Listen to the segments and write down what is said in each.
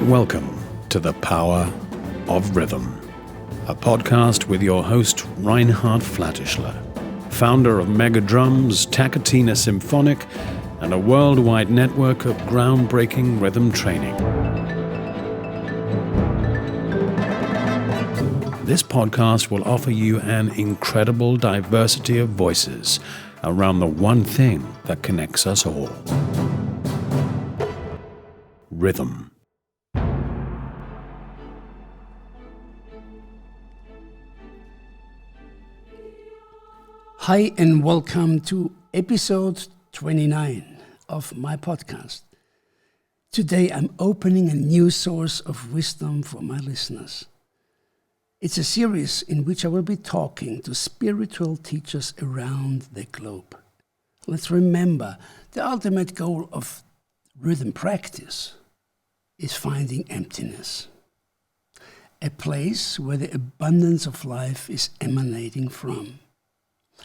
Welcome to The Power of Rhythm, a podcast with your host, Reinhard Flatischler, founder of Mega Drums, Takatina Symphonic, and a worldwide network of groundbreaking rhythm training. This podcast will offer you an incredible diversity of voices around the one thing that connects us all: rhythm. Hi and welcome to episode 29 of my podcast. Today I'm opening a new source of wisdom for my listeners. It's a series in which I will be talking to spiritual teachers around the globe. Let's remember, the ultimate goal of rhythm practice is finding emptiness, a place where the abundance of life is emanating from.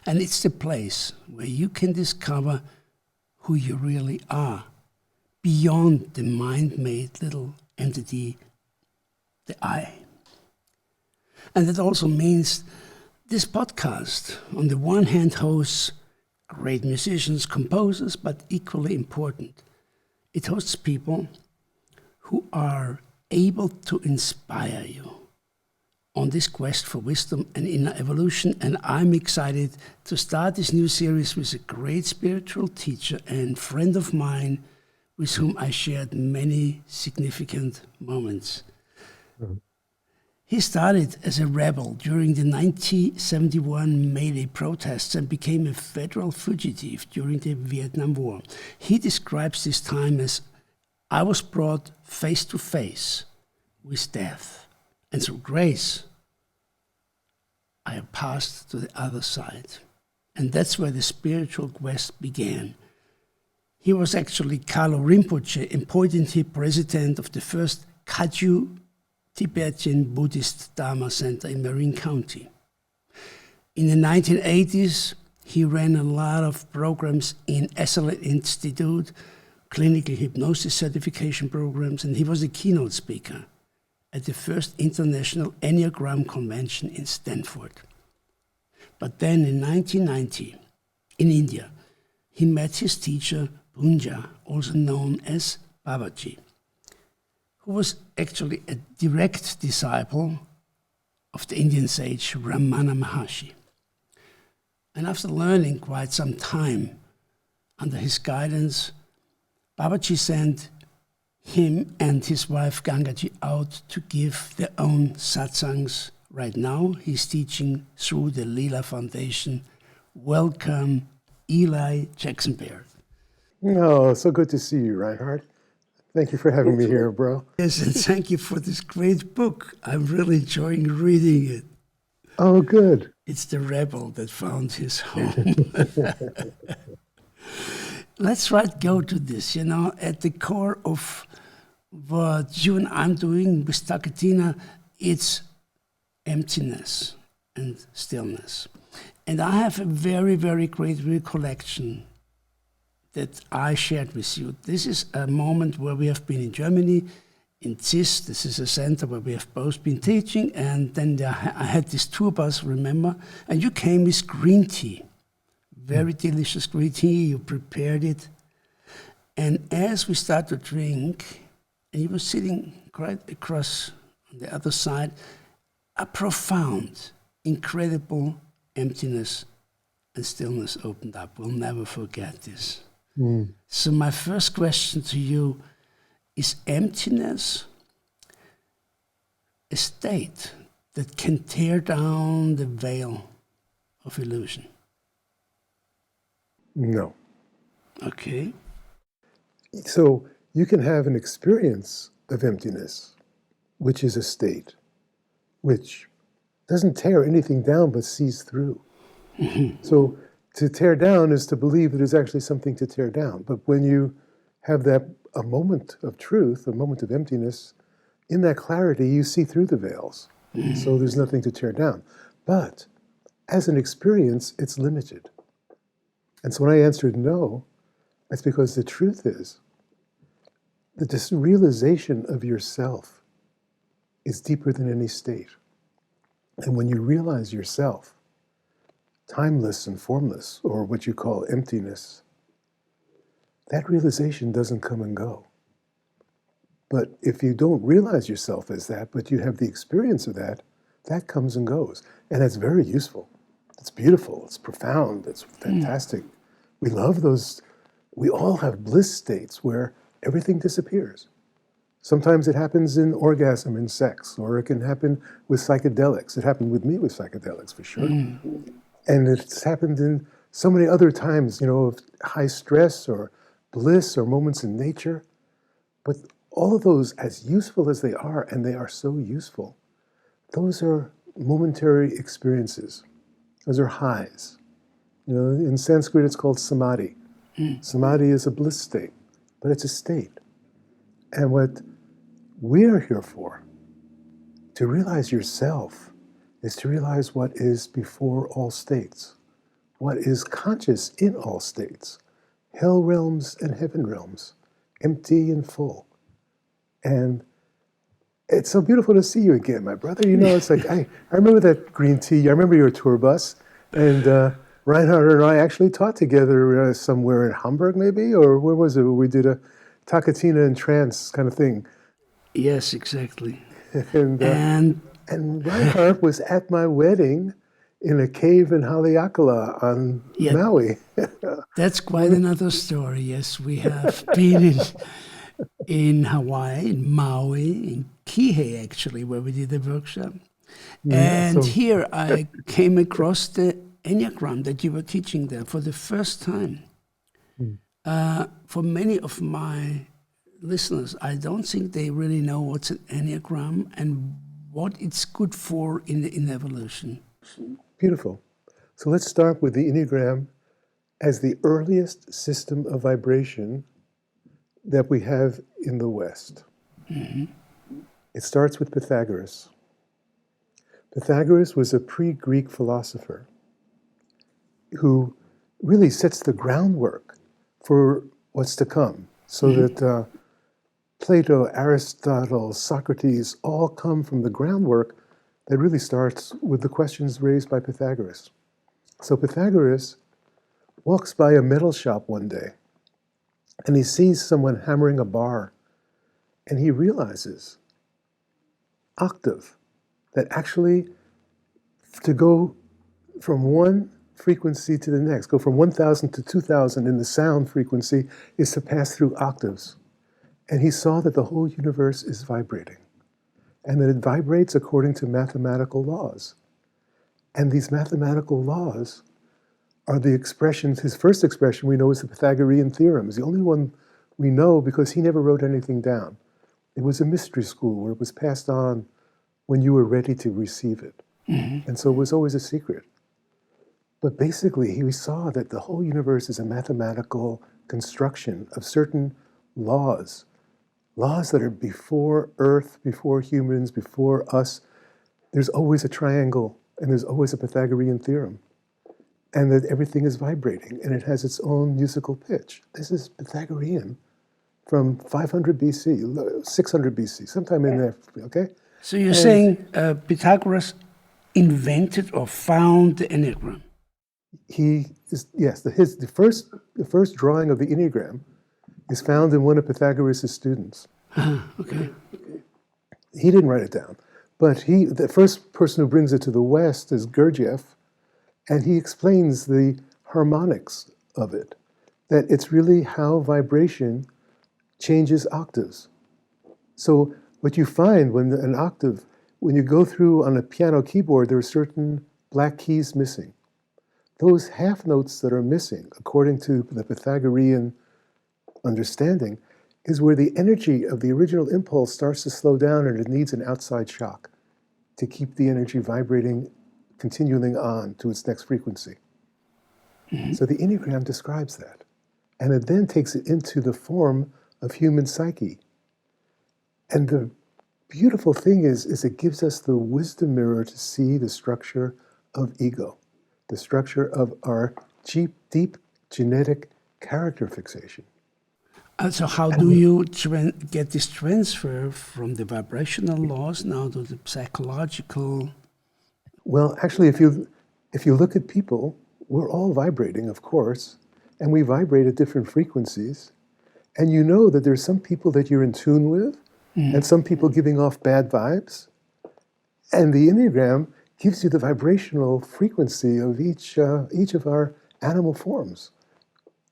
And it's the place where you can discover who you really are, beyond the mind-made little entity, the I. And that also means this podcast, on the one hand, hosts great musicians, composers, but equally important, it hosts people who are able to inspire you on this quest for wisdom and inner evolution. And I'm excited to start this new series with a great spiritual teacher and friend of mine with whom I shared many significant moments. Mm-hmm. He started as a rebel during the 1971 May Day protests and became a federal fugitive during the Vietnam War. He describes this time as, "I was brought face to face with death. And through grace, I have passed to the other side." And that's where the spiritual quest began. He was actually Kalo Rinpoche, appointed president of the first Kagyu Tibetan Buddhist Dharma Center in Marin County. In the 1980s, he ran a lot of programs in Esalen Institute, clinical hypnosis certification programs, and he was a keynote speaker at the first International Enneagram Convention in Stanford. But then in 1990, in India, he met his teacher, Punja, also known as Babaji, who was actually a direct disciple of the Indian sage Ramana Mahashi. And after learning quite some time under his guidance, Babaji sent him and his wife Gangaji out to give their own satsangs. Right now, he's teaching through the Leela Foundation. Welcome, Eli Jackson-Baird. Oh, so good to see you, Reinhard. Thank you for having me here, bro. Yes, and thank you for this great book. I'm really enjoying reading it. Oh, good. It's the rebel that found his home. Let's go to this. At the core of what you and I'm doing with Takatina, it's emptiness and stillness. And I have a very, very great recollection that I shared with you. This is a moment where we have been in Germany, in CIS. This is a center where we have both been teaching. And then I had this tour bus, remember? And you came with green tea. Very delicious green tea. You prepared it. And as we started to drink, and you were sitting right across on the other side, a profound, incredible emptiness and stillness opened up. We'll never forget this. So my first question to you is: emptiness a state that can tear down the veil of illusion? No. Okay. So you can have an experience of emptiness, which is a state, which doesn't tear anything down but sees through. Mm-hmm. So to tear down is to believe that there's actually something to tear down. But when you have a moment of truth, a moment of emptiness, in that clarity, you see through the veils. Mm-hmm. So there's nothing to tear down. But as an experience, it's limited. And so when I answered no, that's because the truth is the realization of yourself is deeper than any state. And when you realize yourself, timeless and formless, or what you call emptiness, that realization doesn't come and go. But if you don't realize yourself as that, but you have the experience of that, that comes and goes. And that's very useful. It's beautiful, it's profound, it's fantastic. We love those. We all have bliss states where everything disappears. Sometimes it happens in orgasm in sex, or it can happen with psychedelics. It happened with me with psychedelics, for sure. And it's happened in so many other times, of high stress or bliss or moments in nature. But all of those, as useful as they are, and they are so useful, those are momentary experiences. Those are highs. In Sanskrit, it's called samadhi. Samadhi is a bliss state, but it's a state. And what we're here for, to realize yourself, is to realize what is before all states, what is conscious in all states, hell realms and heaven realms, empty and full. And it's so beautiful to see you again, my brother. It's like, I remember that green tea. I remember your tour bus. And Reinhard and I actually taught together somewhere in Hamburg, maybe? Or where was it? We did a Takatina in trance kind of thing. Yes, exactly. And Reinhard was at my wedding in a cave in Harald Arcola on Maui. That's quite another story. Yes, we have been in Hawaii, in Maui, in Kihei, actually, where we did the workshop. Here I came across the Enneagram that you were teaching there for the first time. For many of my listeners, I don't think they really know what's an Enneagram and what it's good for in evolution. Beautiful. So let's start with the Enneagram as the earliest system of vibration that we have in the West. It starts with Pythagoras. Pythagoras was a pre-Greek philosopher who really sets the groundwork for what's to come, so that Plato, Aristotle, Socrates all come from the groundwork that really starts with the questions raised by Pythagoras. So Pythagoras walks by a metal shop one day, and he sees someone hammering a bar, and he realizes, octave, that actually to go from one frequency to the next, go from 1,000 to 2,000 in the sound frequency, is to pass through octaves. And he saw that the whole universe is vibrating, and that it vibrates according to mathematical laws. And these mathematical laws are the expressions. His first expression we know is the Pythagorean theorem. It's the only one we know because he never wrote anything down. It was a mystery school where it was passed on when you were ready to receive it. And so it was always a secret. But basically, he saw that the whole universe is a mathematical construction of certain laws that are before Earth, before humans, before us. There's always a triangle, and there's always a Pythagorean theorem. And that everything is vibrating, and it has its own musical pitch. This is Pythagorean from 500 BC, 600 BC, sometime in there, okay? So you're saying Pythagoras invented or found the Enneagram? The first drawing of the Enneagram is found in one of Pythagoras' students. Okay. He didn't write it down, but the first person who brings it to the West is Gurdjieff, and he explains the harmonics of it, that it's really how vibration changes octaves. So what you find when you go through on a piano keyboard, there are certain black keys missing. Those half notes that are missing, according to the Pythagorean understanding, is where the energy of the original impulse starts to slow down, and it needs an outside shock to keep the energy vibrating, continuing on to its next frequency. So the Enneagram describes that. And it then takes it into the form of human psyche. And the beautiful thing is it gives us the wisdom mirror to see the structure of ego, the structure of our deep genetic character fixation. So how do you get this transfer from the vibrational laws now to the psychological? Well, actually, if you look at people, we're all vibrating, of course, and we vibrate at different frequencies. And you know that there's some people that you're in tune with, and some people giving off bad vibes. And the Enneagram gives you the vibrational frequency of each of our animal forms.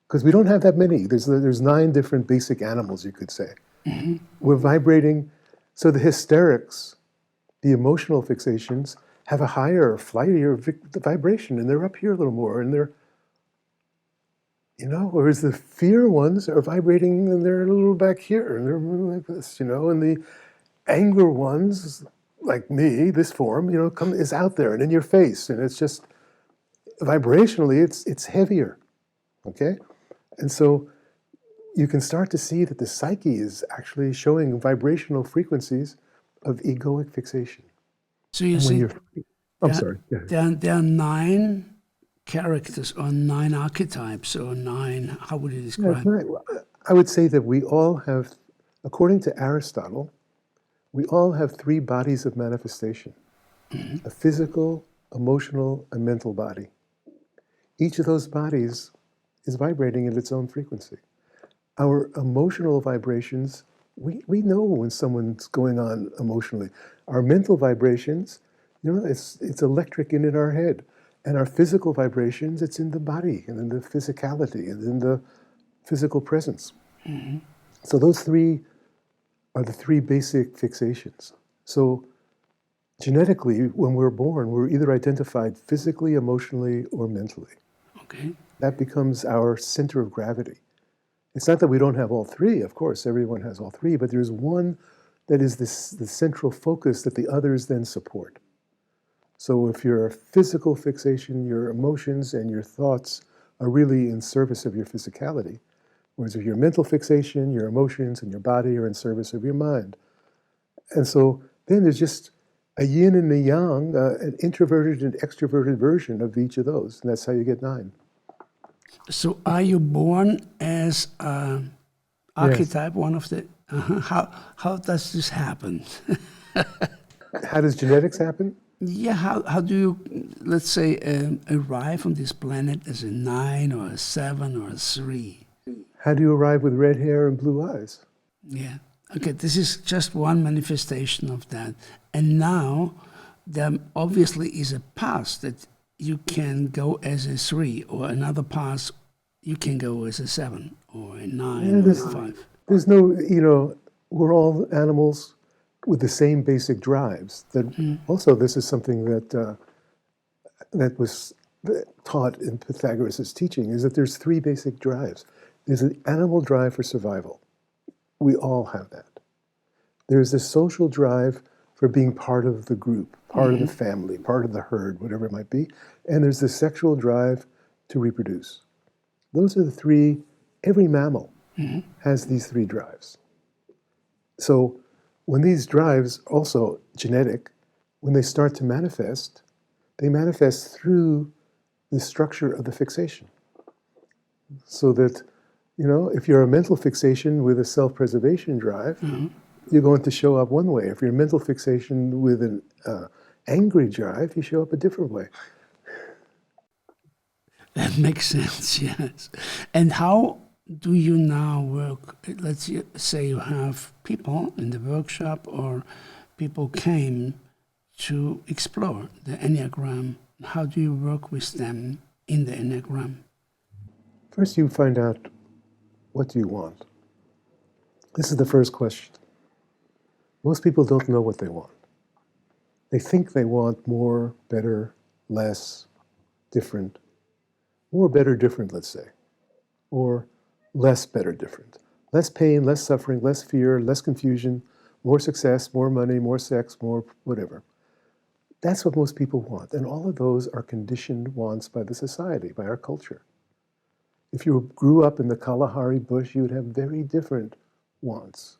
Because we don't have that many. There's 9 different basic animals, you could say. We're vibrating. So the hysterics, the emotional fixations, have a higher, flightier vibration, and they're up here a little more, and they're, whereas the fear ones are vibrating, and they're a little back here, and they're like this, and the anger ones, like me, this form, is out there and in your face, and it's just, vibrationally, it's heavier, okay? And so you can start to see that the psyche is actually showing vibrational frequencies of egoic fixation. So you see, I'm sorry. There are 9 characters or 9 archetypes or 9, how would you describe? I would say that we all have, according to Aristotle, we all have 3 bodies of manifestation. A physical, emotional, and mental body. Each of those bodies is vibrating at its own frequency. Our emotional vibrations, we know when someone's going on emotionally. Our mental vibrations, it's electric in our head. And our physical vibrations, it's in the body and in the physicality and in the physical presence. So those 3 are the 3 basic fixations. So genetically, when we're born, we're either identified physically, emotionally, or mentally. Okay. That becomes our center of gravity. It's not that we don't have all 3, of course, everyone has all 3, but there's one that is the central focus that the others then support. So if your physical fixation, your emotions and your thoughts are really in service of your physicality, whereas if your mental fixation, your emotions and your body are in service of your mind. And so then there's just a yin and a yang, an introverted and extroverted version of each of those, and that's how you get 9. So are you born as an archetype, one of the... How does this happen? How does genetics happen? Yeah, how do you, let's say, arrive on this planet as a 9 or a 7 or a 3? How do you arrive with red hair and blue eyes? Yeah. Okay, this is just one manifestation of that. And now there obviously is a path that you can go as a 3, or another path you can go as a 7 or a 9 or a 5. There's no, we're all animals with the same basic drives. That also, this is something that was taught in Pythagoras' teaching, is that there's 3 basic drives. There's an animal drive for survival. We all have that. There's a social drive for being part of the group, part of the family, part of the herd, whatever it might be. And there's the sexual drive to reproduce. Those are the 3, every mammal has these 3 drives. So when these drives, also genetic, when they start to manifest, they manifest through the structure of the fixation. So that, if you're a mental fixation with a self-preservation drive, you're going to show up one way. If you're a mental fixation with an angry drive, you show up a different way. That makes sense, yes. And how do you now work? Let's say you have people in the workshop, or people came to explore the Enneagram. How do you work with them in the Enneagram? First, you find out, what do you want? This is the first question. Most people don't know what they want. They think they want more, better, less, different. More, better, different, let's say. Or less, better, different. Less pain, less suffering, less fear, less confusion, more success, more money, more sex, more whatever. That's what most people want. And all of those are conditioned wants by the society, by our culture. If you grew up in the Kalahari bush, you would have very different wants.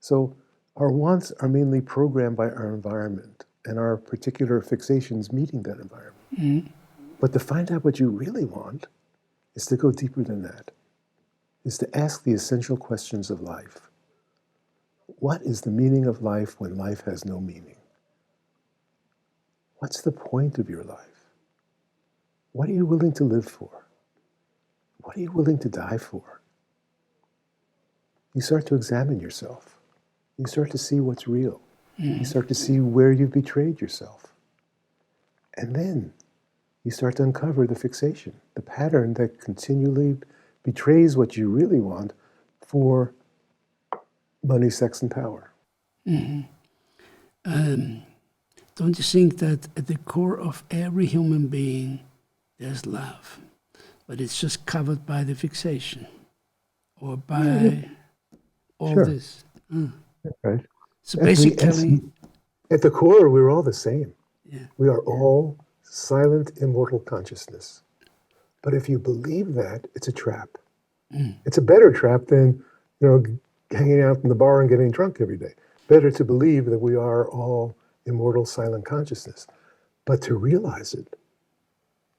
So our wants are mainly programmed by our environment and our particular fixations meeting that environment. But to find out what you really want is to go deeper than that. is to ask the essential questions of life. What is the meaning of life when life has no meaning? What's the point of your life? What are you willing to live for? What are you willing to die for? You start to examine yourself. You start to see what's real. You start to see where you've betrayed yourself. And then you start to uncover the fixation, the pattern that continually betrays what you really want for money, sex, and power. Don't you think that at the core of every human being, there's love, but it's just covered by the fixation or by all this? Right. So basically, at the core, we're all the same. yeah. We are all silent, immortal consciousness. But if you believe that, it's a trap. It's a better trap than, hanging out in the bar and getting drunk every day. Better to believe that we are all immortal, silent consciousness. But to realize it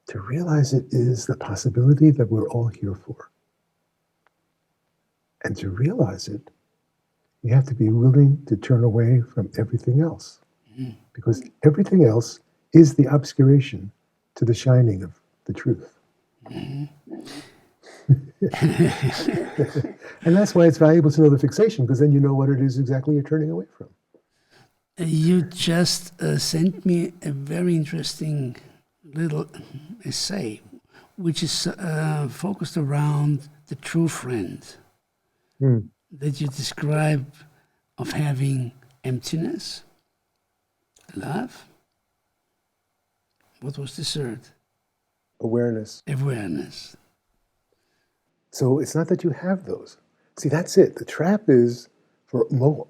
is the possibility that we're all here for. And to realize it, you have to be willing to turn away from everything else. Because everything else is the obscuration to the shining of the truth. And that's why it's valuable to know the fixation, because then you know what it is exactly you're turning away from. You just sent me a very interesting little essay, which is focused around the true friend that you describe of having emptiness, love. What was the third? Awareness. Awareness. So it's not that you have those. See, that's it. The trap is, for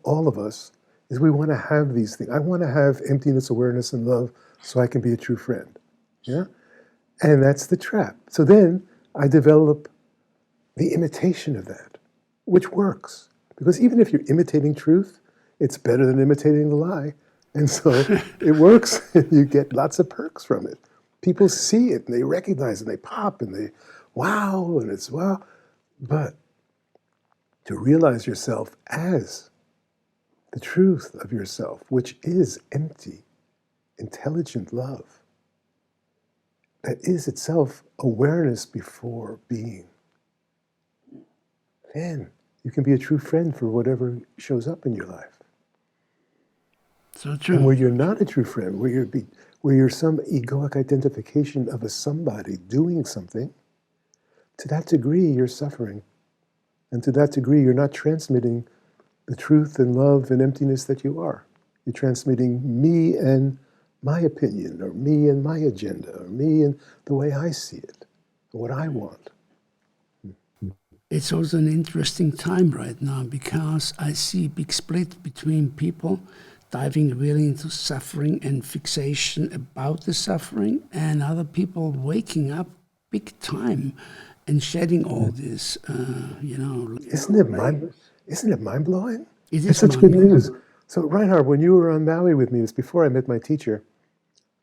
all of us, is we want to have these things. I want to have emptiness, awareness, and love so I can be a true friend. Yeah? And that's the trap. So then I develop the imitation of that, which works. Because even if you're imitating truth, it's better than imitating the lie. And so it works. You get lots of perks from it. People see it and they recognize it and they pop and they, wow, and it's wow. But to realize yourself as the truth of yourself, which is empty, intelligent love, that is itself awareness before being, then you can be a true friend for whatever shows up in your life. So true. And where you're not a true friend, where you're some egoic identification of a somebody doing something, to that degree you're suffering. And to that degree you're not transmitting the truth and love and emptiness that you are. You're transmitting me and my opinion, or me and my agenda, or me and the way I see it, or what I want. It's also an interesting time right now because I see a big split between people diving really into suffering and fixation about the suffering, and other people waking up big time and shedding all this, Isn't it mind-blowing? It is It's such good mind-blowing. news. So Reinhard, when you were on Maui with me, it was before I met my teacher,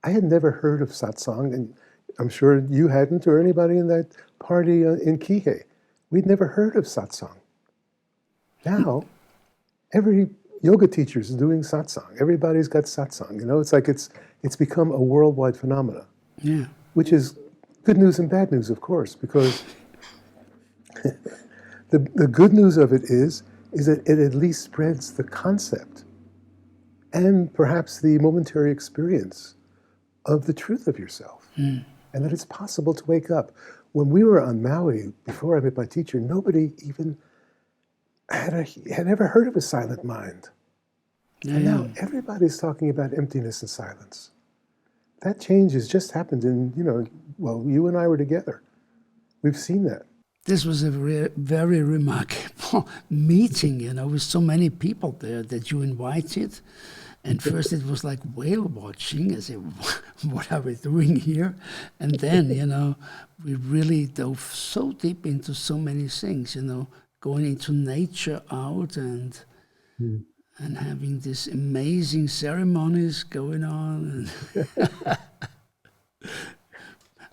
I had never heard of satsang, and I'm sure you hadn't, or anybody in that party in Kihei. We'd never heard of satsang. Now, every yoga teacher is doing satsang. Everybody's got satsang. It's like it's become a worldwide phenomenon. Yeah. Which is good news and bad news, of course, because the good news of it is that it at least spreads the concept and perhaps the momentary experience of the truth of yourself, and that it's possible to wake up. When we were on Maui, before I met my teacher, nobody even had ever heard of a silent mind. Yeah. And now everybody's talking about emptiness and silence. That change has just happened in, you and I were together. We've seen that. This was a very remarkable meeting, with so many people there that you invited. And first it was like whale watching. I said, what are we doing here? And then, we really dove so deep into so many things, going into nature out and having these amazing ceremonies going on.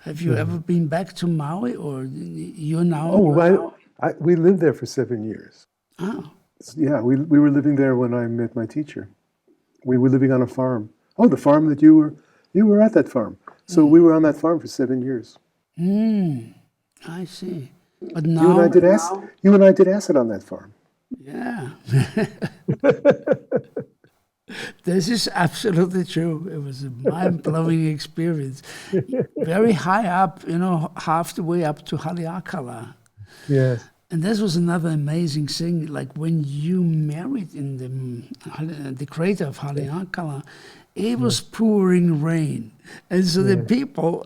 Have you ever been back to Maui, or you're now? Oh, We lived there for 7 years. Oh. Yeah, we were living there when I met my teacher. We were living on a farm. Oh, the farm that you were at that farm. So we were on that farm for 7 years. I see. But You now, and I did acid on that farm. yeah. This is absolutely true. It was a mind-blowing experience. Very high up, half the way up to Harald Arcola. Yes. And this was another amazing thing. Like when you married in the crater of Harald Arcola, it was pouring rain. And so the people,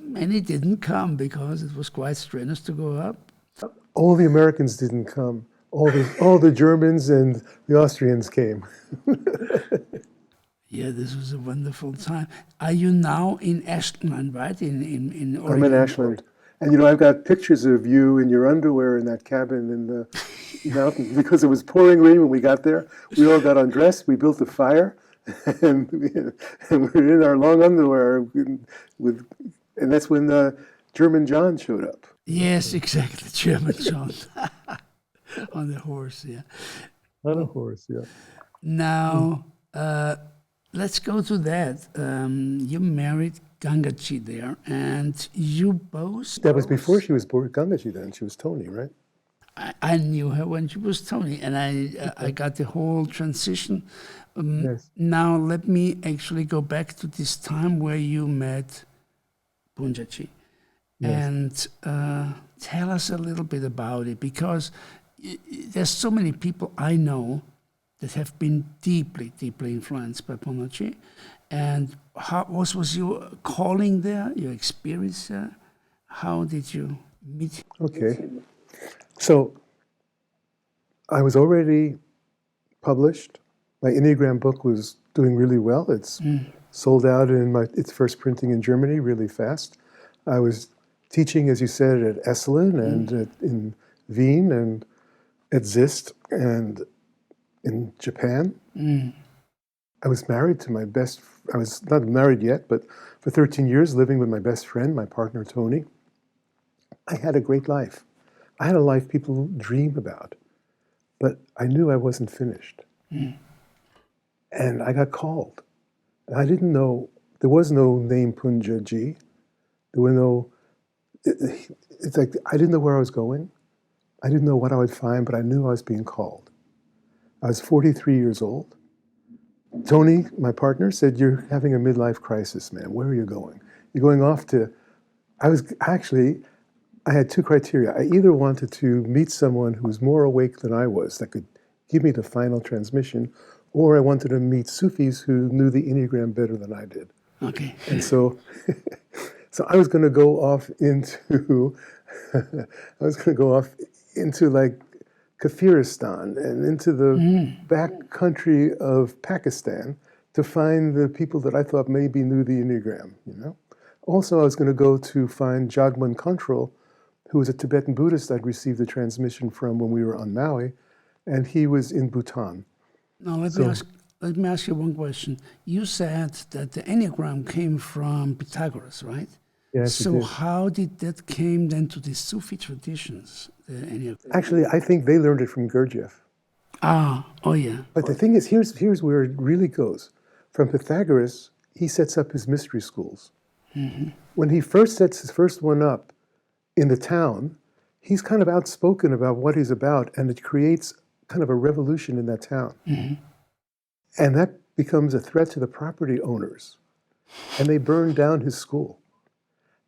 many didn't come because it was quite strenuous to go up. All the Americans didn't come. All the Germans and the Austrians came. Yeah, this was a wonderful time. Are you now in Ashland, right? In Oregon? I'm in Ashland. And I've got pictures of you in your underwear in that cabin in the mountains because it was pouring rain when we got there. We all got undressed. We built a fire, and we're in our long underwear. And that's when German John showed up. Yes, exactly, German John. On the horse, yeah. On a horse, yeah. Now, let's go to that. You married Gangaji there, and you both... That was before she was born Gangaji then. She was Tony, right? I knew her when she was Tony, and I got the whole transition. Yes. Now, let me actually go back to this time where you met Punjaji. Yes. And tell us a little bit about it, because there's so many people I know that have been deeply, deeply influenced by Punjaji. And how was your calling there, your experience there? How did you meet? Okay. So I was already published. My Enneagram book was doing really well. It's sold out in its first printing in Germany really fast. I was teaching, as you said, at Esalen and in Wien and at Zist and in Japan. I was married to I was not married yet, but for 13 years living with my best friend, my partner, Tony. I had a great life. I had a life people dream about, but I knew I wasn't finished. And I got called. And I didn't know, there was no name Punjaji. There were no, it's like, I didn't know where I was going. I didn't know what I would find, but I knew I was being called. I was 43 years old. Tony, my partner, said, "You're having a midlife crisis, man. Where are you going? You're going off to..." I had two criteria. I either wanted to meet someone who was more awake than I was, that could give me the final transmission, or I wanted to meet Sufis who knew the Enneagram better than I did. Okay. And so, so I was going to go off into, like Kafiristan and into the back country of Pakistan to find the people that I thought maybe knew the Enneagram, Also, I was going to go to find Jagman Kontrol, who was a Tibetan Buddhist I'd received a transmission from when we were on Maui, and he was in Bhutan. Now, let me ask you one question. You said that the Enneagram came from Pythagoras, right? Yes, so how did that came then to the Sufi traditions, the Enneagram? Actually, I think they learned it from Gurdjieff. Oh yeah. But the thing is, here's where it really goes. From Pythagoras, he sets up his mystery schools. When he first sets his first one up in the town, he's kind of outspoken about what he's about, and it creates kind of a revolution in that town. And that becomes a threat to the property owners. And they burn down his school.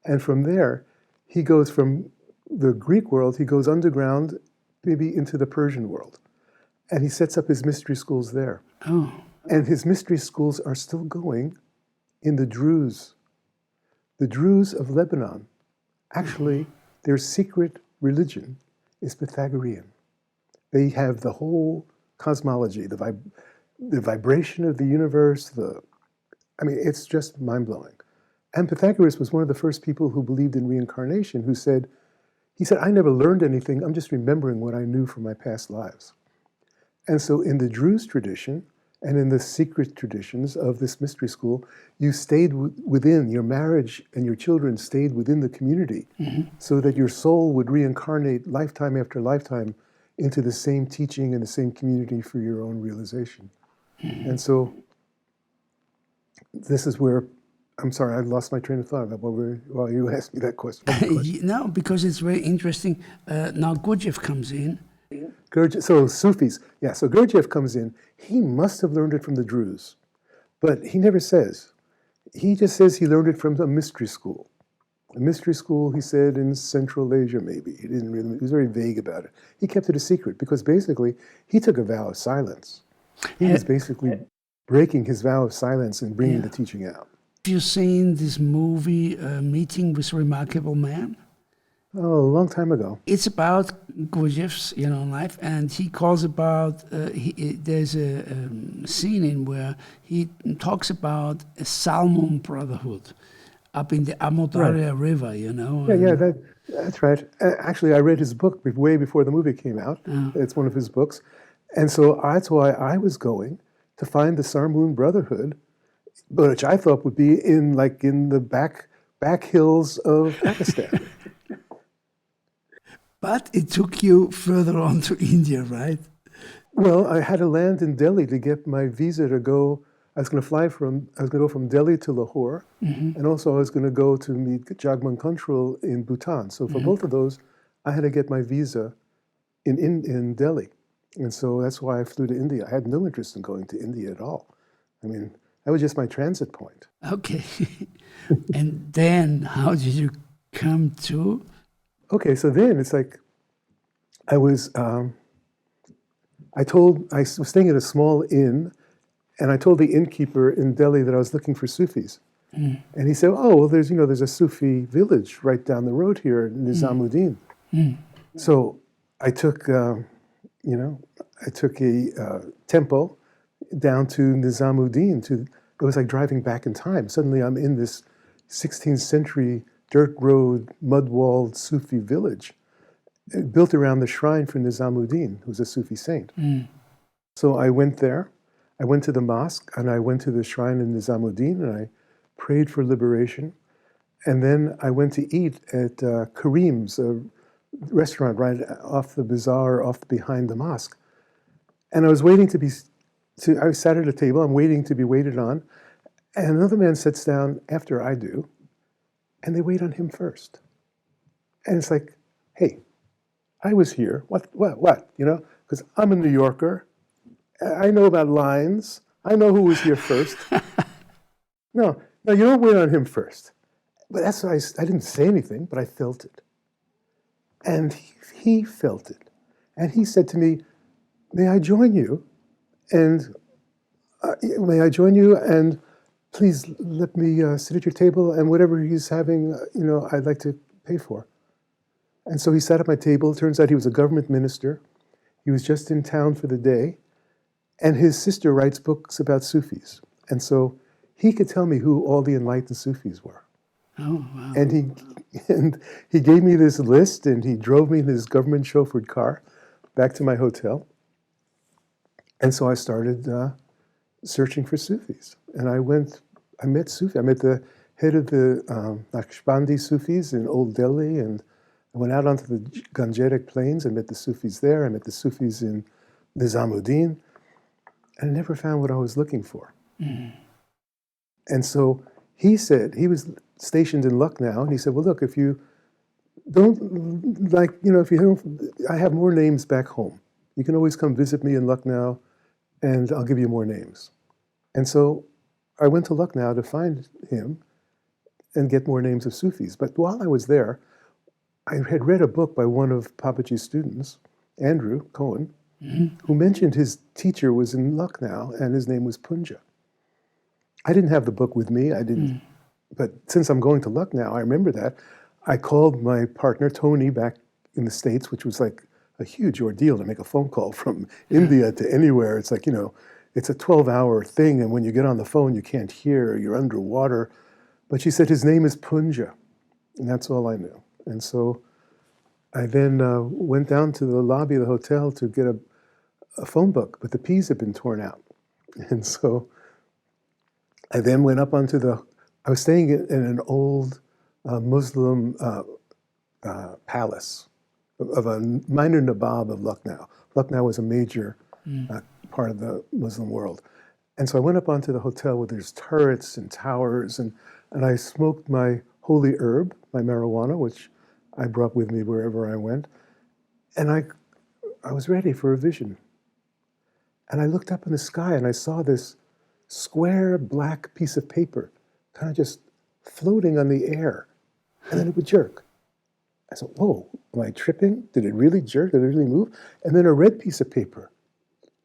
And from there, he goes from the Greek world, he goes underground, maybe into the Persian world. And he sets up his mystery schools there. And his mystery schools are still going in the Druze. The Druze of Lebanon, actually, their secret religion is Pythagorean. They have the whole cosmology, the vibration of the universe, it's just mind-blowing. And Pythagoras was one of the first people who believed in reincarnation, he said, I never learned anything, I'm just remembering what I knew from my past lives. And so in the Druze tradition, And in the secret traditions of this mystery school, you stayed within, your marriage and your children stayed within the community so that your soul would reincarnate lifetime after lifetime into the same teaching and the same community for your own realization. And so this is where, I'm sorry, I lost my train of thought while you asked me that question. No, because it's very interesting. Now Gurdjieff comes in. So Sufis, so Gurdjieff comes in. He must have learned it from the Druze, but he never says. He just says he learned it from a mystery school. A mystery school, he said, in Central Asia, maybe. He was very vague about it. He kept it a secret because basically he took a vow of silence. He was basically breaking his vow of silence and bringing the teaching out. Have you seen this movie, Meeting with Remarkable Man? Oh, a long time ago. It's about Gurdjieff's, life, and he calls about. There's a scene in where he talks about a salmon brotherhood up in the Amudarya River. That's right. Actually, I read his book way before the movie came out. It's one of his books, and so that's why I was going to find the Sarmoon Brotherhood, which I thought would be in the back hills of Pakistan. But it took you further on to India, right? Well, I had to land in Delhi to get my visa to go. I was going to go from Delhi to Lahore, and also I was going to go to meet Jagmohan Control in Bhutan. So for both of those, I had to get my visa in Delhi. And so that's why I flew to India. I had no interest in going to India at all. I mean, that was just my transit point. Okay. And then how did you come to? Okay, so then it's like I was staying at a small inn, and I told the innkeeper in Delhi that I was looking for Sufis. And he said, "Oh, well, there's a Sufi village right down the road here, Nizamuddin." So I took a tempo down to Nizamuddin. It was like driving back in time. Suddenly, I'm in this 16th century dirt road, mud-walled Sufi village, built around the shrine for Nizamuddin, who was a Sufi saint. So I went there. I went to the mosque, and I went to the shrine in Nizamuddin, and I prayed for liberation. And then I went to eat at Karim's, a restaurant right off the bazaar, behind the mosque. And I was waiting I sat at a table, I'm waiting to be waited on, and another man sits down after I do, and they wait on him first. And it's like, hey, I was here. What? Because I'm a New Yorker. I know about lines. I know who was here first. No, you don't wait on him first. But that's why I didn't say anything, but I felt it. And he felt it. And he said to me, may I join you? And please let me sit at your table, and whatever he's having, I'd like to pay for. And so he sat at my table. It turns out he was a government minister. He was just in town for the day. And his sister writes books about Sufis. And so he could tell me who all the enlightened Sufis were. Oh, wow. And he gave me this list, and he drove me in his government chauffeured car back to my hotel. And so I started searching for Sufis. And I met Sufi. I met the head of the Naqshbandi Sufis in Old Delhi, and I went out onto the Gangetic Plains and met the Sufis there. I met the Sufis in Nizamuddin, and I never found what I was looking for. And so he said, he was stationed in Lucknow, and he said, well, look, if you don't, I have more names back home. You can always come visit me in Lucknow, and I'll give you more names. And so I went to Lucknow to find him and get more names of Sufis. But while I was there, I had read a book by one of Papaji's students, Andrew Cohen, who mentioned his teacher was in Lucknow, and his name was Punja. I didn't have the book with me. But since I'm going to Lucknow, I remember that. I called my partner, Tony, back in the States, which was like a huge ordeal to make a phone call from India to anywhere. It's like, it's a 12-hour thing, and when you get on the phone, you can't hear, you're underwater. But she said, his name is Punja, and that's all I knew. And so I then went down to the lobby of the hotel to get a phone book, but the P's had been torn out. And so I then went up onto I was staying in an old Muslim palace of a minor Nawab of Lucknow. Lucknow was a major part of the Muslim world. And so I went up onto the hotel where there's turrets and towers, and I smoked my holy herb, my marijuana, which I brought with me wherever I went. And I was ready for a vision. And I looked up in the sky and I saw this square black piece of paper kind of just floating on the air. And then it would jerk. I said, whoa, am I tripping? Did it really jerk? Did it really move? And then a red piece of paper,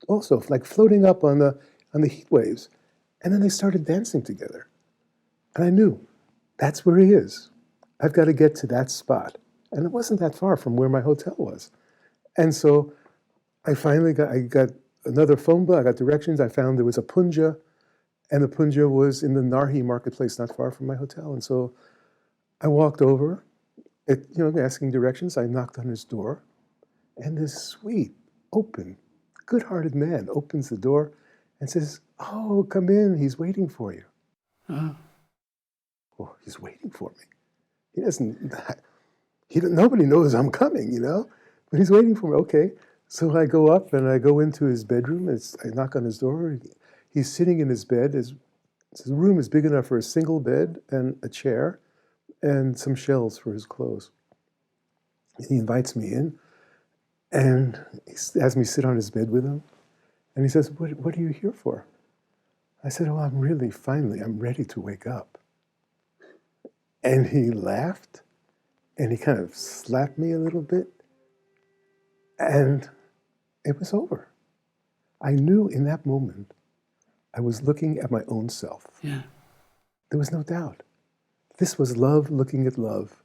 also like floating up on the heat waves. And then they started dancing together. And I knew, that's where he is. I've got to get to that spot. And it wasn't that far from where my hotel was. And so I finally got another phone book, I got directions. I found there was a punja, and the punja was in the Narhi marketplace not far from my hotel. And so I walked over, asking directions. I knocked on his door, and this sweet, open, good-hearted man opens the door and says, oh, come in, he's waiting for you. Oh, he's waiting for me. Nobody knows I'm coming, but he's waiting for me. Okay. So I go up and I go into his bedroom. I knock on his door. He's sitting in his bed. His room is big enough for a single bed and a chair and some shelves for his clothes. He invites me in, and he has me sit on his bed with him. And he says, what are you here for? I said, oh, I'm ready to wake up. And he laughed, and he kind of slapped me a little bit, and it was over. I knew in that moment I was looking at my own self. Yeah. There was no doubt. This was love looking at love.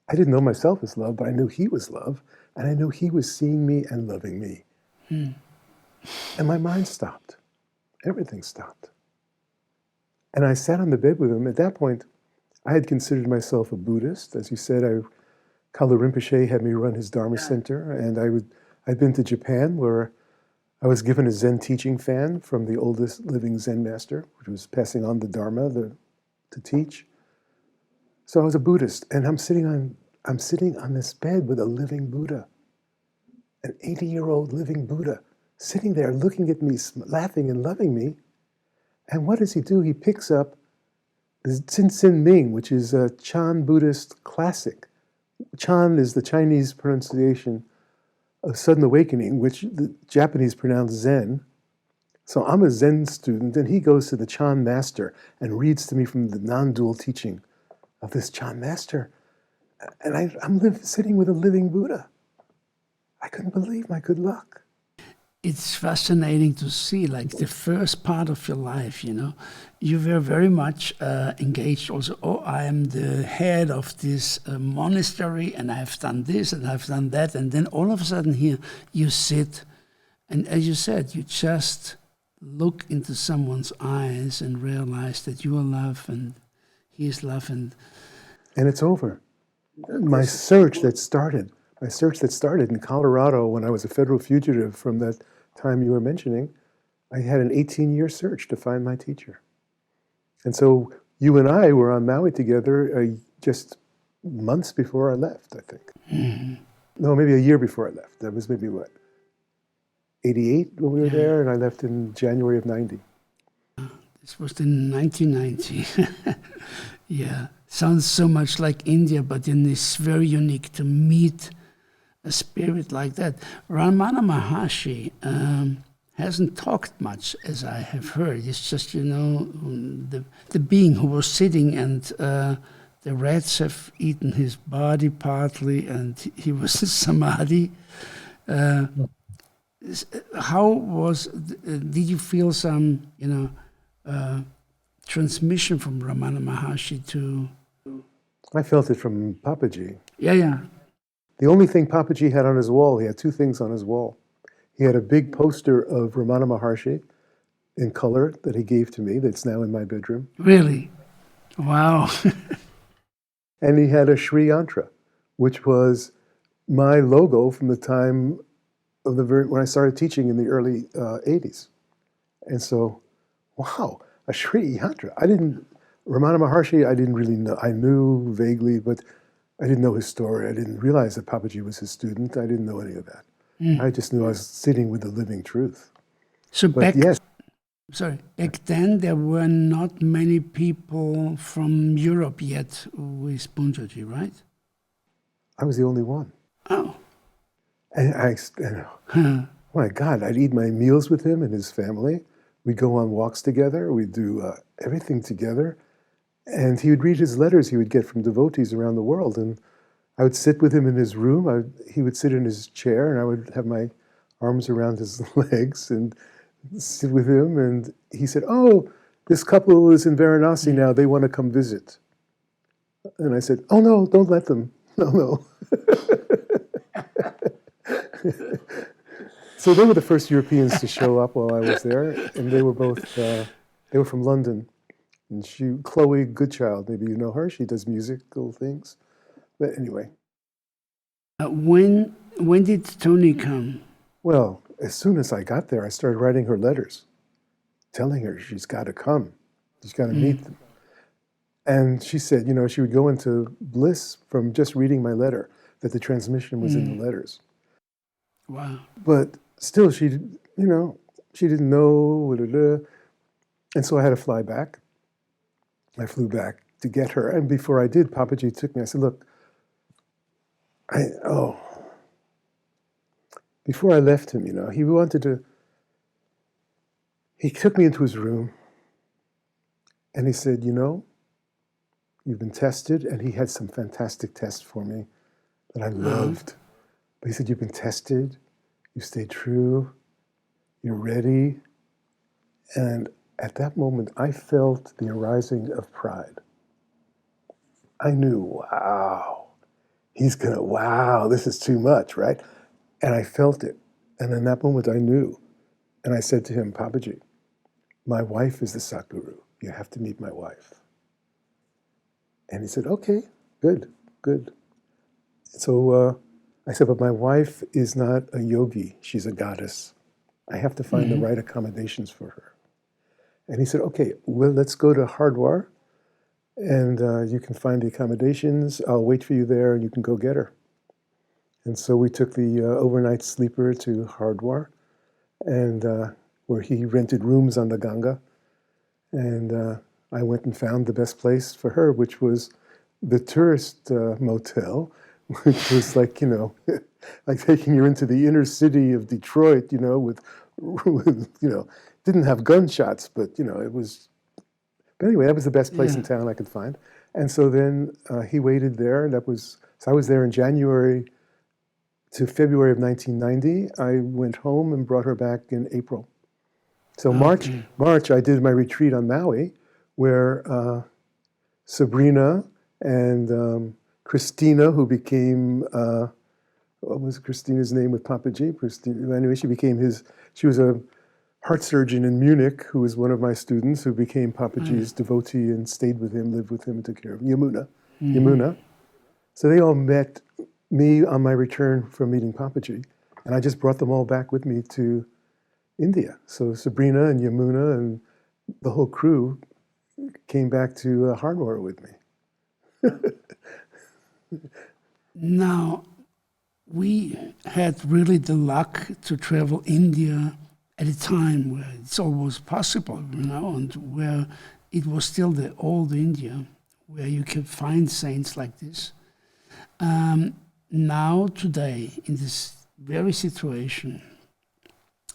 I didn't know myself as love, but I knew he was love, and I knew he was seeing me and loving me. And my mind stopped. Everything stopped. And I sat on the bed with him. At that point, I had considered myself a Buddhist. As you said, Kala Rinpoche had me run his Dharma center, and I'd been to Japan, where I was given a Zen teaching fan from the oldest living Zen master, which was passing on the Dharma to teach. So I was a Buddhist, and I'm sitting on this bed with a living Buddha, an 80-year-old living Buddha, sitting there looking at me, laughing and loving me. And what does he do? He picks up the Tsin Ming, which is a Chan Buddhist classic. Chan is the Chinese pronunciation of sudden awakening, which the Japanese pronounce Zen. So I'm a Zen student, and he goes to the Chan master and reads to me from the non-dual teaching of this Chan master. And I'm sitting with a living Buddha. I couldn't believe my good luck. It's fascinating to see, like, the first part of your life, you were very much engaged also. Oh, I am the head of this monastery, and I've done this, and I've done that. And then all of a sudden here, you sit, and as you said, you just look into someone's eyes and realize that you are love, and he is love. And it's over. My search that started in Colorado when I was a federal fugitive from that time you were mentioning, I had an 18-year search to find my teacher. And so you and I were on Maui together just months before I left, I think. Mm-hmm. No, maybe a year before I left. That was maybe 88 when we were there, and I left in January of 90. This was in 1990. Yeah, sounds so much like India, but then it's very unique to meet a spirit like that. Ramana Mahashi hasn't talked much, as I have heard. It's just, the being who was sitting, and the rats have eaten his body partly, and he was in samadhi. How did you feel some, transmission from Ramana Mahashi to... I felt it from Papaji. Yeah. The only thing Papaji had on his wall, he had two things on his wall. He had a big poster of Ramana Maharshi in color that he gave to me that's now in my bedroom. Really? Wow. And he had a Sri Yantra, which was my logo from the time of when I started teaching in the early 80s. And so wow, a Sri Yantra. Ramana Maharshi, I didn't really know. I knew vaguely, but I didn't know his story. I didn't realize that Papaji was his student. I didn't know any of that. I just knew I was sitting with the living truth. So But yes, back then there were not many people from Europe yet with Punjaji, right? I was the only one. Oh. And my God, I'd eat my meals with him and his family. We'd go on walks together. We'd do everything together. And he would read his letters he would get from devotees around the world. And I would sit with him in his room. He would sit in his chair, and I would have my arms around his legs and sit with him. And he said, oh, this couple is in Varanasi now. They want to come visit. And I said, oh, no, don't let them. No. So they were the first Europeans to show up while I was there. And they were both, they were from London. And Chloe Goodchild, maybe you know her. She does musical things. But anyway. When did Tony come? Well, as soon as I got there, I started writing her letters, telling her she's got to come. She's got to meet them. And she said, she would go into bliss from just reading my letter, that the transmission was in the letters. Wow. But still, she didn't know. And so I had to fly back. I flew back to get her. And before I did, Papaji took me. I said, look, before I left him, he took me into his room and he said, you've been tested. And he had some fantastic tests for me that I loved. But he said, you've been tested. You stayed true. You're ready. And at that moment, I felt the arising of pride. I knew, wow, this is too much, right? And I felt it. And in that moment, I knew. And I said to him, Papaji, my wife is the Satguru. You have to meet my wife. And he said, okay, good. So I said, but my wife is not a yogi. She's a goddess. I have to find the right accommodations for her. And he said, okay, well, let's go to Hardwar, and you can find the accommodations. I'll wait for you there, and you can go get her. And so we took the overnight sleeper to Hardwar, and where he rented rooms on the Ganga. And I went and found the best place for her, which was the tourist motel, which was like, like taking you into the inner city of Detroit, with didn't have gunshots, but, it was... But anyway, that was the best place in town I could find. And so then he waited there, and so I was there in January to February of 1990. I went home and brought her back in April. So March, I did my retreat on Maui, where Sabrina and Christina, who became, what was Christina's name with Papaji? Anyway, she was a heart surgeon in Munich, who was one of my students, who became Papaji's devotee and stayed with him, lived with him, and took care of him. Yamuna. So they all met me on my return from meeting Papaji, and I just brought them all back with me to India. So Sabrina and Yamuna and the whole crew came back to Hardwar with me. Now, we had really the luck to travel India at a time where it's almost possible, and where it was still the old India, where you could find saints like this. Now, today, in this very situation,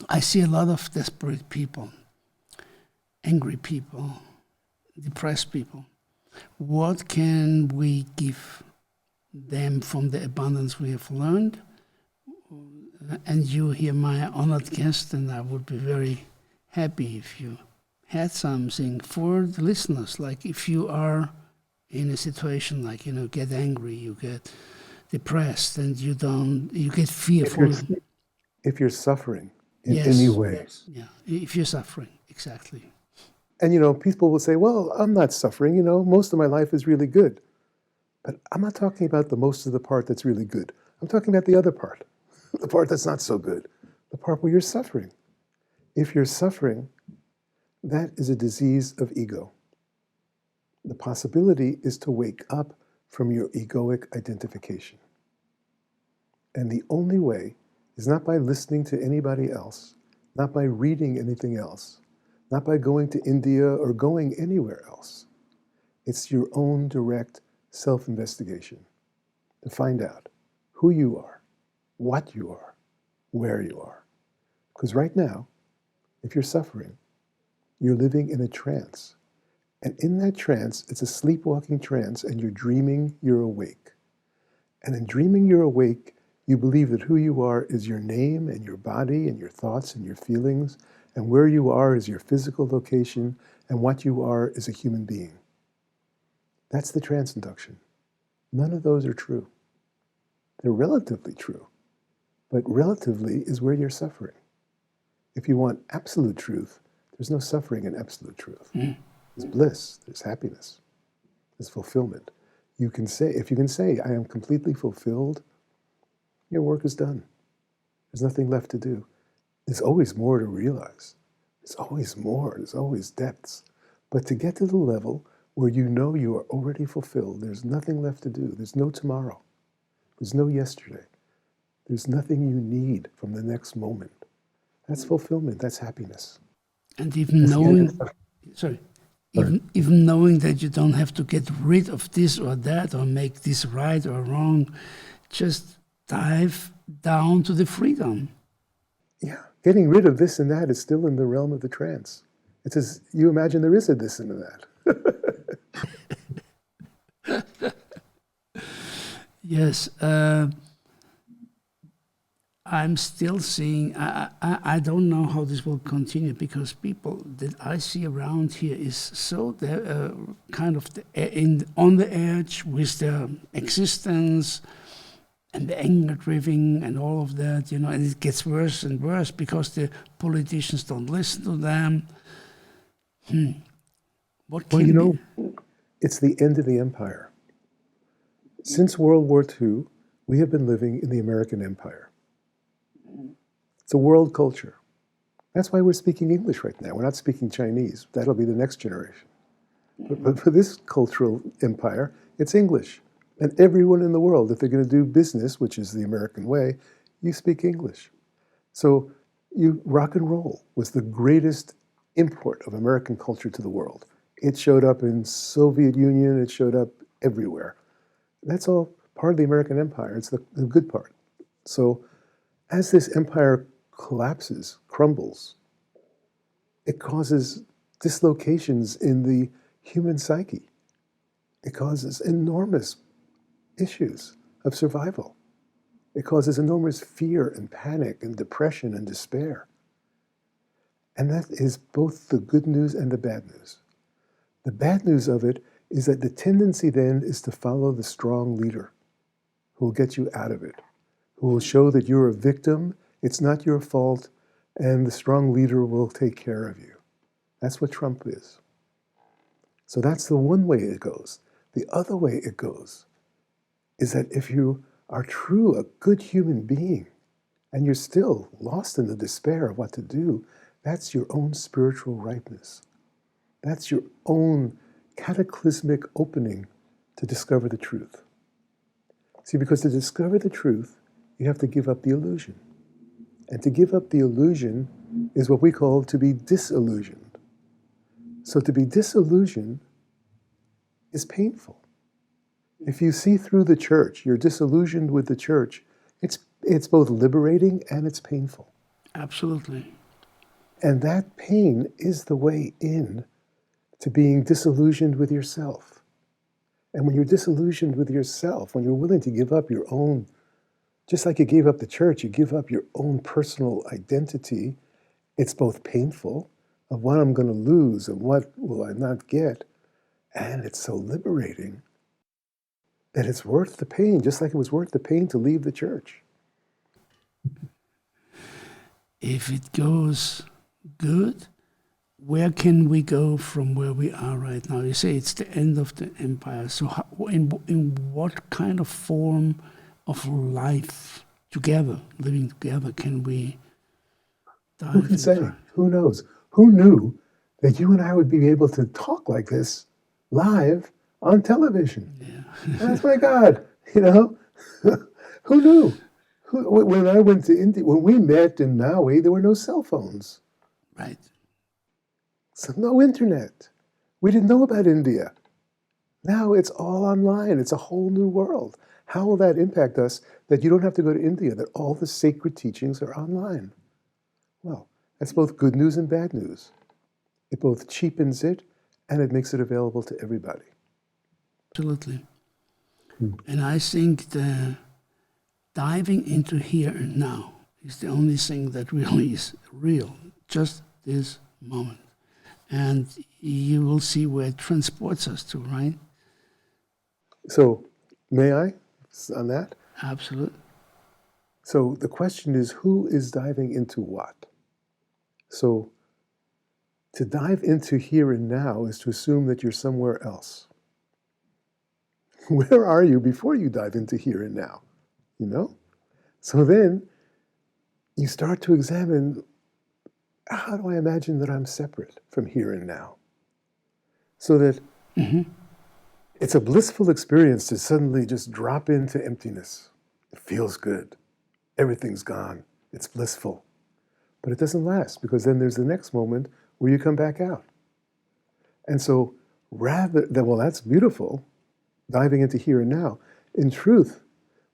I see a lot of desperate people, angry people, depressed people. What can we give them from the abundance we have learned? And you here, my honored guest, and I would be very happy if you had something for the listeners. Like if you are in a situation like, get angry, you get depressed, and you get fearful. If you're suffering in any way. Yes, yeah, if you're suffering, exactly. And, people will say, well, I'm not suffering, most of my life is really good. But I'm not talking about the most of the part that's really good. I'm talking about the other part, the part that's not so good, the part where you're suffering. If you're suffering, that is a disease of ego. The possibility is to wake up from your egoic identification. And the only way is not by listening to anybody else, not by reading anything else, not by going to India or going anywhere else. It's your own direct self-investigation to find out who you are, what you are, where you are. Because right now, if you're suffering, you're living in a trance. And in that trance, it's a sleepwalking trance, and you're dreaming you're awake. And in dreaming you're awake, you believe that who you are is your name and your body and your thoughts and your feelings, and where you are is your physical location, and what you are is a human being. That's the trance induction. None of those are true. They're relatively true, but relatively is where you're suffering. If you want absolute truth, there's no suffering in absolute truth. There's bliss, there's happiness, there's fulfillment. You can say, if you can say, I am completely fulfilled, your work is done. There's nothing left to do. There's always more to realize. There's always more, there's always depths. But to get to the level where you know you are already fulfilled, there's nothing left to do. There's no tomorrow. There's no yesterday. There's nothing you need from the next moment. That's fulfillment, that's happiness. And even knowing, even knowing that you don't have to get rid of this or that or make this right or wrong, just dive down to the freedom. Yeah, getting rid of this and that is still in the realm of the trance. It's as you imagine there is a this and a that. Yes, I'm still seeing, I don't know how this will continue, because people that I see around here is so kind of on the edge with their existence and the anger driven and all of that, you know, and it gets worse and worse because the politicians don't listen to them. What can Well, you know, it's the end of the empire. Since World War II, we have been living in the American empire. It's a world culture. That's why we're speaking English right now. We're not speaking Chinese. That'll be the next generation. But for this cultural empire, it's English. And everyone in the world, if they're going to do business, which is the American way, you speak English. So rock and roll was the greatest import of American culture to the world. It showed up in Soviet Union. It showed up everywhere. That's all part of the American empire. It's the good part. So as this empire collapses, crumbles, it causes dislocations in the human psyche. It causes enormous issues of survival. It causes enormous fear and panic and depression and despair. And that is both the good news and the bad news. The bad news of it is that the tendency then is to follow the strong leader who will get you out of it, who will show that you're a victim, it's not your fault, and the strong leader will take care of you. That's what Trump is. So that's the one way it goes. The other way it goes is that if you are true, a good human being, and you're still lost in the despair of what to do, that's your own spiritual ripeness. That's your own cataclysmic opening to discover the truth. See, because to discover the truth, you have to give up the illusion. And to give up the illusion is what we call to be disillusioned. So to be disillusioned is painful. If you see through the church, you're disillusioned with the church, it's both liberating and it's painful. Absolutely. And that pain is the way in to being disillusioned with yourself. And when you're disillusioned with yourself, when you're willing to give up your own, just like you gave up the church, you give up your own personal identity, it's both painful of what I'm going to lose and what will I not get, and it's so liberating that it's worth the pain, just like it was worth the pain to leave the church. If it goes good, where can we go from where we are right now? You say it's the end of the empire. So in what kind of form of life together, living together, can we dive Who can say? into? Who knows? Who knew that you and I would be able to talk like this live on television. Yeah. That's my God, who knew? When I went to India, when we met in Maui, there were no cell phones. Right. So no internet. We didn't know about India. Now it's all online. It's a whole new world. How will that impact us that you don't have to go to India, that all the sacred teachings are online? Well, that's both good news and bad news. It both cheapens it and it makes it available to everybody. Absolutely. And I think the diving into here and now is the only thing that really is real, just this moment. And you will see where it transports us to, right? So, may I on that? Absolutely. So the question is, who is diving into what? So to dive into here and now is to assume that you're somewhere else. Where are you before you dive into here and now? So then you start to examine, how do I imagine that I'm separate from here and now? So that it's a blissful experience to suddenly just drop into emptiness. It feels good. Everything's gone. It's blissful. But it doesn't last, because then there's the next moment where you come back out. And so that's beautiful, diving into here and now. In truth,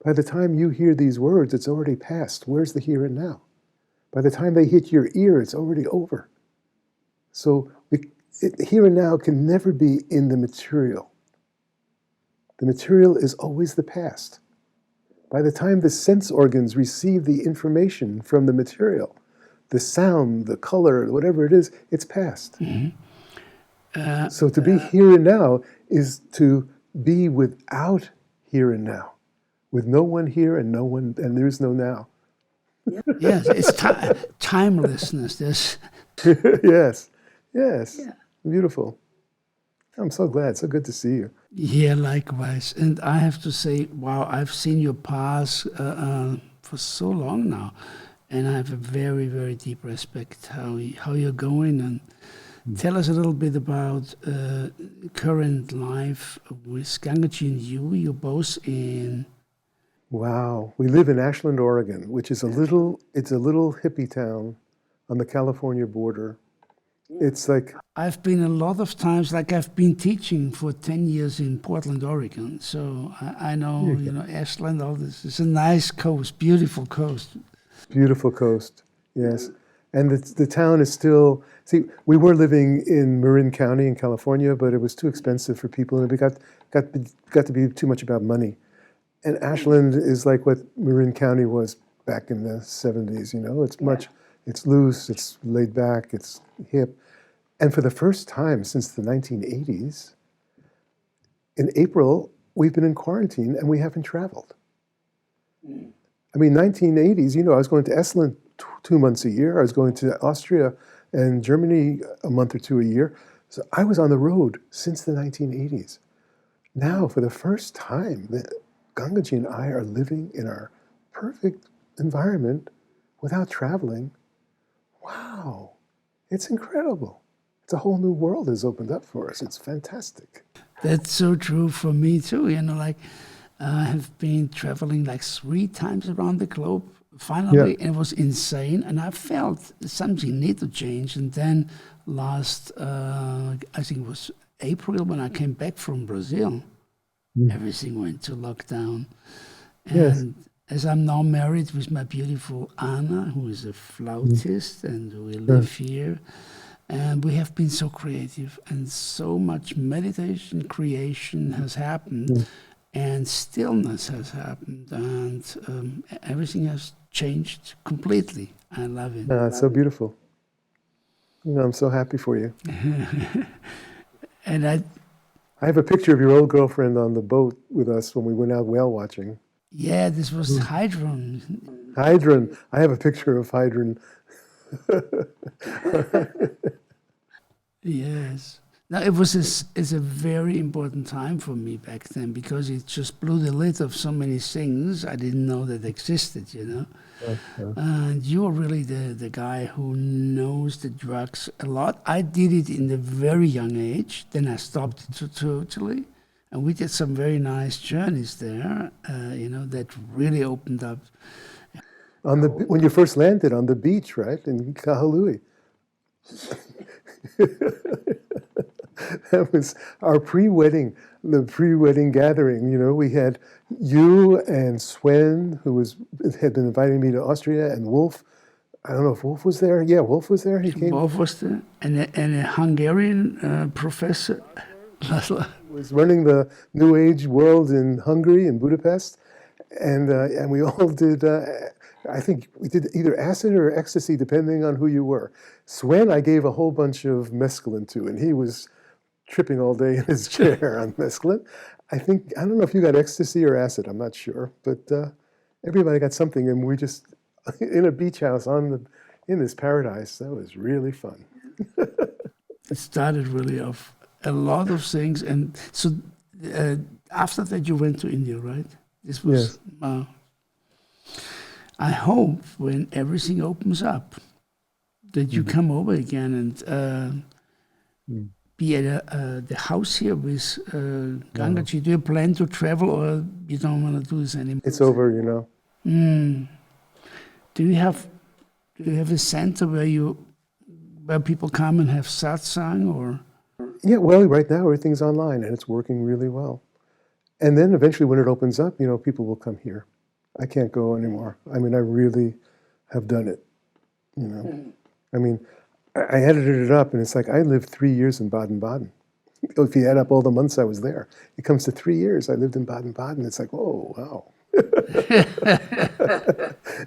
by the time you hear these words, it's already past. Where's the here and now? By the time they hit your ear, it's already over. So here and now can never be in the material. The material is always the past. By the time the sense organs receive the information from the material, the sound, the color, whatever it is, it's past. So to be here and now is to be without here and now, with no one here and no one, and there is no now. Yes, it's timelessness. This. Yes. Yeah. Beautiful. I'm so glad. So good to see you. Yeah, likewise. And I have to say, wow, I've seen your paths for so long now, and I have a very, very deep respect how you're going. And tell us a little bit about current life with Gangaji and you. You're both in. Wow, we live in Ashland, Oregon, which is a little hippie town on the California border. It's like... I've been a lot of times, I've been teaching for 10 years in Portland, Oregon. So I know, Ashland, all this. It's a nice coast, beautiful coast. Beautiful coast, yes. And the town is still... See, we were living in Marin County in California, but it was too expensive for people, and it got to be too much about money. And Ashland is like what Marin County was back in the 70s, it's loose, it's laid back, it's hip. And for the first time since the 1980s, in April, we've been in quarantine and we haven't traveled. I mean, 1980s, I was going to Estland 2 months a year. I was going to Austria and Germany a month or two a year. So I was on the road since the 1980s. Now, for the first time, Gangaji and I are living in our perfect environment without traveling. Wow, it's incredible. It's a whole new world has opened up for us. It's fantastic. That's so true for me too. I have been traveling 3 times around the globe. Finally, It was insane, and I felt something need to change. And then last, I think it was April, when I came back from Brazil, everything went to lockdown. And as I'm now married with my beautiful Anna, who is a flautist, and we live here, and we have been so creative, and so much meditation, creation has happened, and stillness has happened, and everything has changed completely. I love it. It's so beautiful. I'm so happy for you. And I have a picture of your old girlfriend on the boat with us when we went out whale watching. Yeah, this was Hydron. Hydron. I have a picture of Hydron. Yes. Now, it's a very important time for me back then, because it just blew the lid of so many things I didn't know that existed, And you're really the guy who knows the drugs a lot. I did it in a very young age. Then I stopped it totally. And we did some very nice journeys there, that really opened up. When you first landed on the beach, right, in Kahului. That was our the pre-wedding gathering. We had you and Sven, who had been inviting me to Austria, and Wolf. I don't know if Wolf was there. Yeah, Wolf was there. He came. Wolf was there, and a Hungarian professor. Was running the New Age world in Hungary, in Budapest, and we all did. I think we did either acid or ecstasy, depending on who you were. Sven, I gave a whole bunch of mescaline to, and he was tripping all day in his chair on mescaline. I don't know if you got ecstasy or acid, I'm not sure, but everybody got something, and we just, in a beach house in this paradise, that was really fun. It started really off a lot of things, and so after that you went to India, right? This was, yes. I hope when everything opens up that you come over again and be at the house here with Gangaji. Do you plan to travel, or you don't want to do this anymore? It's over, Do you have a center where people come and have satsang, or? Yeah, well, right now everything's online and it's working really well. And then eventually when it opens up, people will come here. I can't go anymore. I mean, I really have done it, I mean, I edited it up, and it's like I lived 3 years in Baden-Baden. If you add up all the months I was there, it comes to 3 years I lived in Baden-Baden. It's like, oh, wow.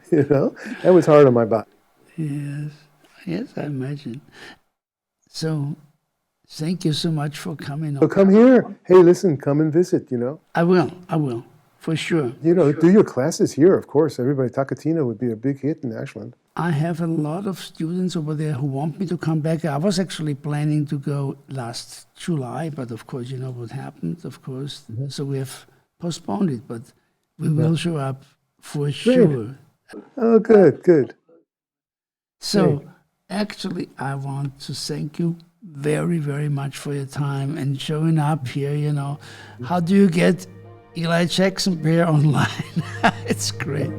That was hard on my body. Yes, I imagine. So, thank you so much for coming. So come here. Hey, listen, come and visit, I will, for sure. Do your classes here, of course. Everybody, Takatina would be a big hit in Ashland. I have a lot of students over there who want me to come back. I was actually planning to go last July, but of course, you know what happened, of course. Mm-hmm. So we have postponed it, but we will show up for sure. Oh, good. So actually, I want to thank you very, very much for your time and showing up here, How do you get Eli Jackson Bear online? It's great.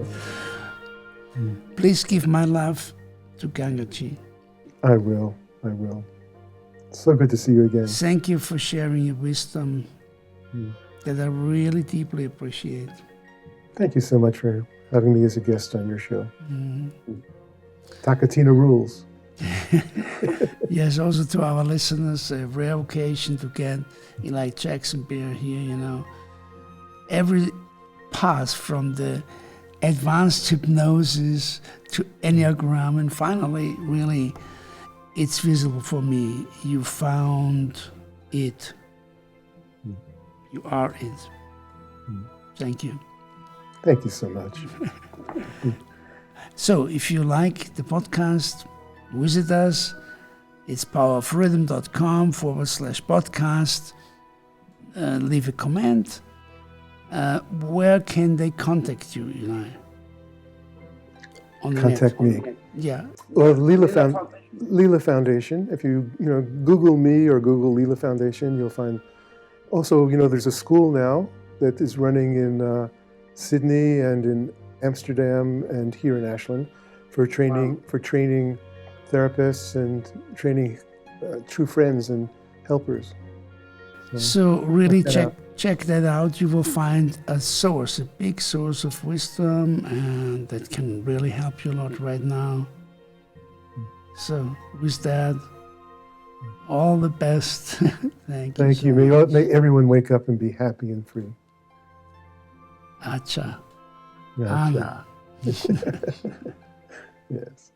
Please give my love to Gangaji. I will. So good to see you again. Thank you for sharing your wisdom that I really deeply appreciate. Thank you so much for having me as a guest on your show. Takatina rules. Yes, also to our listeners, a rare occasion to get Eli Jackson Bear here, Every path from the advanced hypnosis to Enneagram, and finally, really, it's visible for me. You found it. You are it. Thank you. Thank you so much. So, if you like the podcast, visit us. It's powerofrhythm.com/podcast. Leave a comment. Where can they contact you, Eli? Contact me. Yeah. Well, Lila Foundation. If you Google me or Google Lila Foundation, you'll find. Also, there's a school now that is running in Sydney and in Amsterdam and here in Ashland for training therapists and training true friends and helpers. So really check that out. You will find a big source of wisdom, and that can really help you a lot right now. So with that, all the best. Thank you. May everyone wake up and be happy and free. Acha. Acha. Anna. Yes.